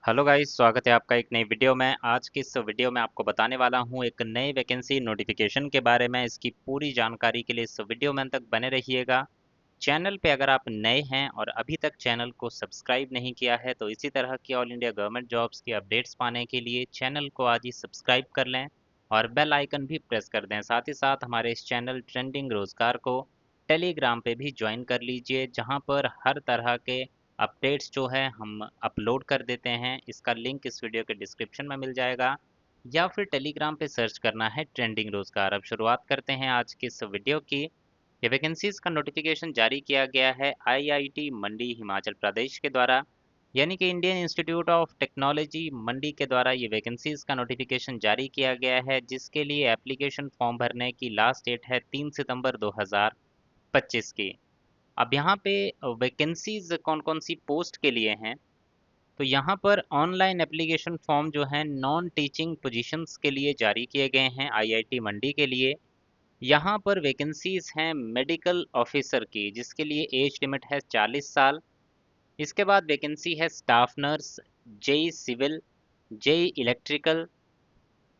Hello guys, स्वागत है आपका एक नई वीडियो में। आज की इस वीडियो में आपको बताने वाला हूं एक नई वैकेंसी नोटिफिकेशन के बारे में। इसकी पूरी जानकारी के लिए इस वीडियो में अंत तक बने रहिएगा। चैनल पे अगर आप नए हैं और अभी तक चैनल को सब्सक्राइब नहीं किया है तो इसी तरह की ऑल इंडिया गवर्नमेंट जॉब्स की अपडेट्स पाने के लिए चैनल को आज ही सब्सक्राइब कर लें और बेल आइकन भी प्रेस कर दें। साथ ही साथ हमारे इस चैनल ट्रेंडिंग रोजगार को टेलीग्राम पे भी ज्वाइन कर लीजिए, जहाँ पर हर तरह के अपडेट्स जो है हम अपलोड कर देते हैं। इसका लिंक इस वीडियो के डिस्क्रिप्शन में मिल जाएगा या फिर टेलीग्राम पे सर्च करना है ट्रेंडिंग रोजगार। अब शुरुआत करते हैं आज की इस वीडियो की। ये वैकेंसीज का नोटिफिकेशन जारी किया गया है आईआईटी मंडी हिमाचल प्रदेश के द्वारा, यानी कि इंडियन इंस्टीट्यूट ऑफ टेक्नोलॉजी मंडी के द्वारा ये वैकेंसीज का नोटिफिकेशन जारी किया गया है, जिसके लिए एप्लीकेशन फॉर्म भरने की लास्ट डेट है 3 सितंबर 2025 की। अब यहाँ पे वैकेंसीज कौन कौन सी पोस्ट के लिए हैं, तो यहाँ पर ऑनलाइन एप्लीकेशन फॉर्म जो है नॉन टीचिंग पोजीशंस के लिए जारी किए गए हैं आईआईटी मंडी के लिए। यहाँ पर वैकेंसीज हैं मेडिकल ऑफिसर की, जिसके लिए एज लिमिट है 40 साल। इसके बाद वैकेंसी है staff nurse, JE civil, JE electrical,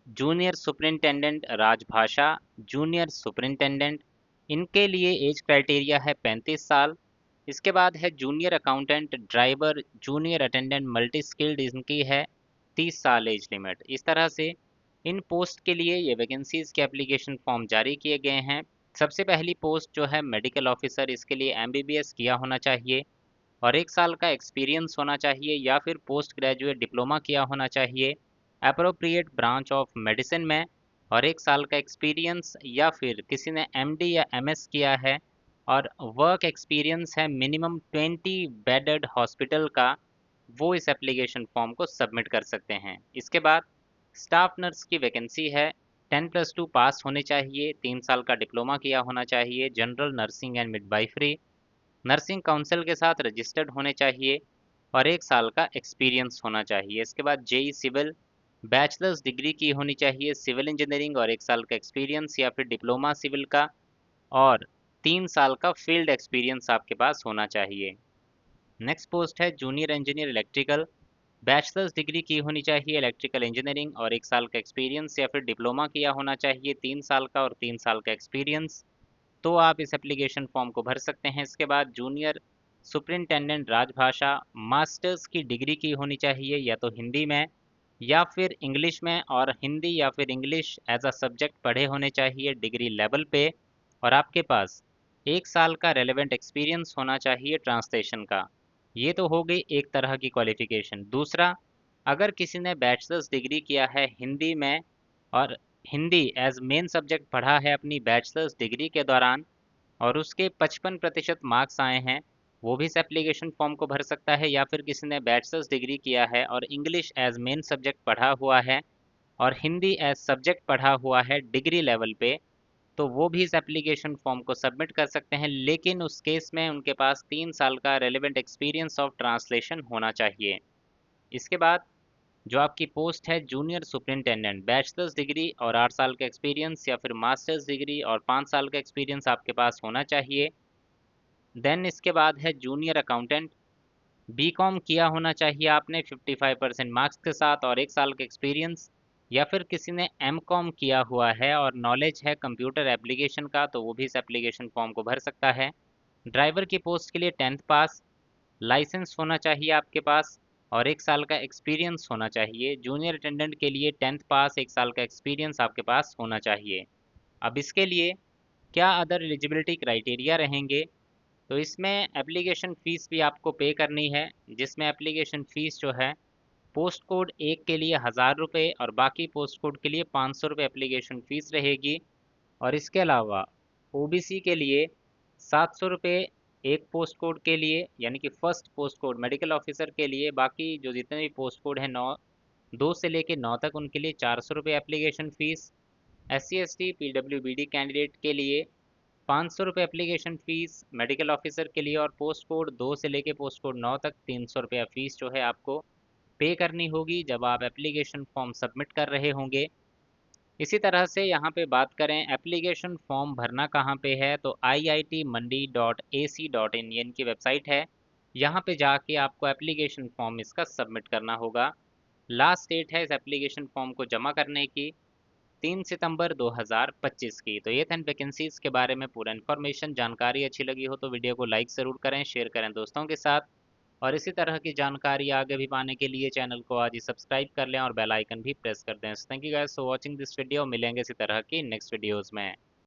junior superintendent राजभाषा, जूनियर सुपरिंटेंडेंट, इनके लिए एज क्राइटेरिया है 35 साल। इसके बाद है junior accountant, driver, junior attendant multi skilled, इनकी है 30 साल एज लिमिट। इस तरह से इन पोस्ट के लिए ये वैकेंसीज के एप्लीकेशन फॉर्म जारी किए गए हैं। सबसे पहली पोस्ट जो है मेडिकल ऑफिसर, इसके लिए एमबीबीएस किया होना चाहिए और 1 साल का एक्सपीरियंस होना चाहिए या फिर पोस्ट ग्रेजुएट डिप्लोमा किया होना चाहिए अप्रोप्रिएट ब्रांच ऑफ मेडिसिन में, और 1 साल का एक्सपीरियंस या फिर किसी ने एमडी या एमएस किया है और वर्क एक्सपीरियंस है मिनिमम 20 बेडेड हॉस्पिटल का, वो इस एप्लीकेशन फॉर्म को सबमिट कर सकते हैं। इसके बाद स्टाफ नर्स की वैकेंसी है। 10+2 पास होने चाहिए, 3 साल का डिप्लोमा किया होना चाहिए, general nursing and midwifery, nursing council के साथ रजिस्टर्ड होने चाहिए और 1 साल का एक्सपीरियंस होना चाहिए। इसके बाद जेई सिविल, बैचलर्स डिग्री की होनी चाहिए सिविल इंजीनियरिंग और 1 साल का एक्सपीरियंस या फिर डिप्लोमा सिविल का, और 3 साल का फील्ड एक्सपीरियंस आपके पास होना चाहिए। नेक्स्ट पोस्ट है junior engineer electrical, bachelors degree की होनी चाहिए इलेक्ट्रिकल इंजीनियरिंग और 1 साल का एक्सपीरियंस या फिर डिप्लोमा किया होना चाहिए 3 साल का और 3 साल का एक्सपीरियंस, तो आप इस एप्लीकेशन फॉर्म को भर सकते हैं। इसके बाद जूनियर सुपरिंटेंडेंट राजभाषा, मास्टर्स की डिग्री की होनी चाहिए या तो हिंदी में या फिर इंग्लिश में, और हिंदी या फिर इंग्लिश एज अ सब्जेक्ट पढ़े होने चाहिए डिग्री लेवल पे, और आपके पास 1 साल का रेलेवेंट एक्सपीरियंस होना चाहिए ट्रांसलेशन का। ये तो हो गई एक तरह की क्वालिफिकेशन। दूसरा, अगर किसी ने बैचलर्स डिग्री किया है हिंदी में और हिंदी एज मेन सब्जेक्ट पढ़ा है अपनी बैचलर्स डिग्री के दौरान और उसके 55% मार्क्स आए हैं, वो भी इस एप्लीकेशन फॉर्म को भर सकता है। या फिर किसी ने बैचलर्स डिग्री किया है और इंग्लिश एज मेन सब्जेक्ट पढ़ा हुआ है और हिंदी एज सब्जेक्ट पढ़ा हुआ है डिग्री लेवल पे, तो वो भी इस एप्लीकेशन फॉर्म को सबमिट कर सकते हैं, लेकिन उस केस में उनके पास 3 साल का रेलिवेंट एक्सपीरियंस ऑफ ट्रांसलेशन होना चाहिए। इसके बाद जो आपकी पोस्ट है जूनियर सुपरिंटेंडेंट, बैचलर्स डिग्री और 8 साल का एक्सपीरियंस या फिर मास्टर्स डिग्री और 5 साल का एक्सपीरियंस आपके पास होना चाहिए। देन इसके बाद है जूनियर अकाउंटेंट, बीकॉम किया होना चाहिए आपने 55% मार्क्स के साथ और 1 साल का एक्सपीरियंस, या फिर किसी ने एमकॉम किया हुआ है और नॉलेज है कंप्यूटर एप्लीकेशन का, तो वो भी इस एप्लीकेशन फॉर्म को भर सकता है। ड्राइवर की पोस्ट के लिए 10th पास, लाइसेंस होना चाहिए आपके पास और 1 साल का एक्सपीरियंस होना चाहिए। जूनियर अटेंडेंट के लिए 10th पास, 1 साल का एक्सपीरियंस आपके पास होना चाहिए। अब इसके लिए क्या अदर एलिजिबिलिटी क्राइटेरिया रहेंगे, तो इसमें एप्लीकेशन फ़ीस भी आपको पे करनी है, जिसमें एप्लीकेशन फ़ीस जो है पोस्ट कोड 1 के लिए 1000 रुपये और बाकी पोस्ट कोड के लिए 500 रुपये एप्लीकेशन फ़ीस रहेगी। और इसके अलावा ओबीसी के लिए 700 रुपये एक पोस्ट कोड के लिए, यानी कि first post code medical officer के लिए, बाकी जो जितने भी पोस्ट कोड हैं 2 से लेके 9 तक उनके लिए 400 रुपये application fees. SC ST PWBD candidate के लिए 500 रुपये एप्लीकेशन फ़ीस मेडिकल ऑफिसर के लिए, और पोस्ट कोड 2 से लेके पोस्ट कोड 9 तक 300 रुपया फ़ीस जो है आपको पे करनी होगी जब आप एप्लीकेशन फॉर्म सबमिट कर रहे होंगे। इसी तरह से यहाँ पे बात करें एप्लीकेशन फॉर्म भरना कहाँ पे है, तो IITmandi.ac.in ये इनकी वेबसाइट है। यहाँ पे जाके आपको एप्लीकेशन फॉर्म इसका सबमिट करना होगा। लास्ट डेट है इस एप्लीकेशन फॉर्म को जमा करने की 3 सितंबर 2025 की। तो ये था वैकेंसीज के बारे में पूरा इन्फॉर्मेशन। जानकारी अच्छी लगी हो तो वीडियो को लाइक ज़रूर करें, शेयर करें दोस्तों के साथ, और इसी तरह की जानकारी आगे भी पाने के लिए चैनल को आज ही सब्सक्राइब कर लें और बेल आइकन भी प्रेस कर दें। Thank you guys for watching this video. मिलेंगे इसी तरह की नेक्स्ट वीडियोज़ में।